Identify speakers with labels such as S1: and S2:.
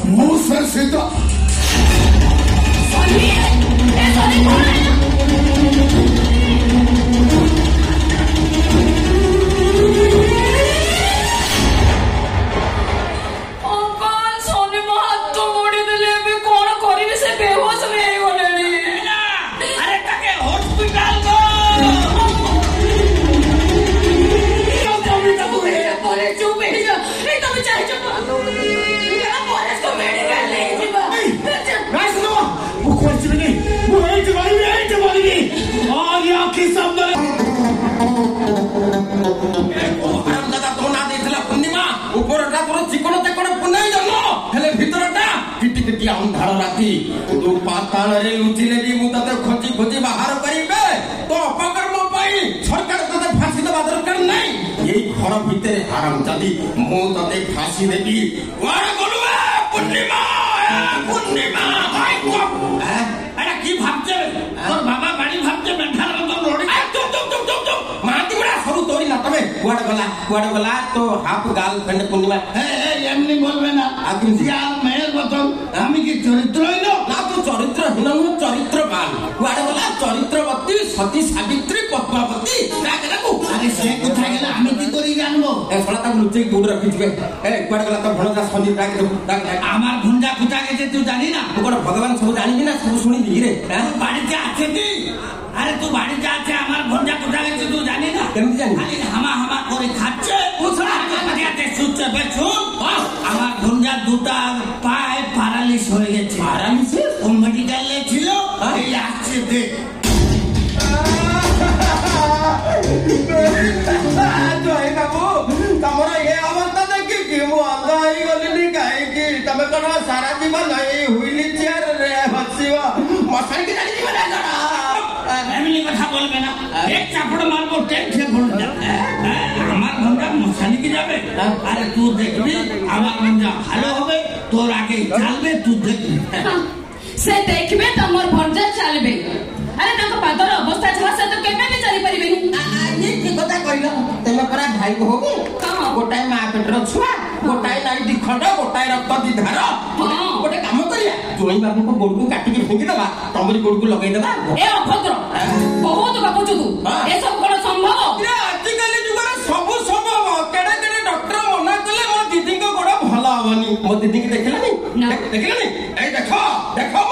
S1: मुझसे सीधा अंधार राति तू पाताल लुचिले भी मुझे खोजी खोजी बाहर करेंगे तो अपकर्म सरकार ते फांसी देवा दरकार नहीं यही घर भितर आराम जाती मुझे फांसी देवी पूर्णिमा पूर्णिमा कि भावचे तोर बाबा बाड़ी भावचे मेघार रोड़ी माटी बड़ा सरू तोड़ी ना तबे कुआड़ गला तो हाफ गर्लफ्रेंड पूर्णिमा एमनी बोलबे ना यार मैं बताऊं আমি কি চরিত্রহীন না তো চরিত্রহীন নু চরিত্রবান কুয়াড়ে গলা চরিত্রবতী সতী সাবিত্রী পদ্মাবতী ডাকরাকু আরে সে কোথায় গেল আমি কি করি জানবো এ ফলা তা লুচি দৌড় রাখিবে এ কুয়াড়ে গলা তো ভণজা সন্দীপ ডাক আমার ভুঞ্জা কোথায় গেছে তুই জানি না তু কোন ভগবান সব জানিবি না সব শুনি দিই রে বাড়িতে আছে কি আরে তুই বাড়িতে আছে আমার ভঞ্জা কোথায় গেছে তুই জানি না কেমন জানি খালি হামা হামা করে খাচ্ছে পুছড়া কাটিয়াতে সুচ্ছে বেছুন আমার ভঞ্জা দুটা পায় প্যারালিস হয়ে গেছে প্যারালিসিস ও মেডিকেলে ছিল এই আসছে দেখ জয় বাবু তোমরা এই অবস্থা দেখি কি মু অন্ধ হয়ে গলি কাইকি তুমি কোন সারা জীবন এই হুইলি চেয়ার রে হসিব মশাই কি জানি জীবন না এমনি কথা বলবে না এক চাপড় মারবো টেনশন পড়ে যাবে আমার ভঞ্জা মশানি কি যাবে আরে তুই দেখবি আমার ভঞ্জা ভালো হবে তোর আগে চলবে তুই দেখবি
S2: সে দেখবে তোমার ভঞ্জা চলবে আরে তাଙ୍କ পাদর অবস্থা যাহা সে তো কেবে भी চলি পারিবেনি
S3: ये की কথা কইল তেমে পরা ভাই হোবি গোটাই মা পেটর ছুয়া গোটাই নাড়ি দি খଣ୍ଡ গোটাই রক্ত দি ধার গোটে কাম করিয়া জোই বাবু को गोड़ काटी के फेंकी देबा तमरी गोड़ को लगाई देबा
S2: ए अभद्र बहुत गपुचु तू ए सब कोन संभव
S3: ये आजकल जुगर सब संभव केडे केडे डॉक्टर मना कले मो दीदी को गोड़ भला हवनी मो दीदी के देखलानी देखलानी ए देखो देखो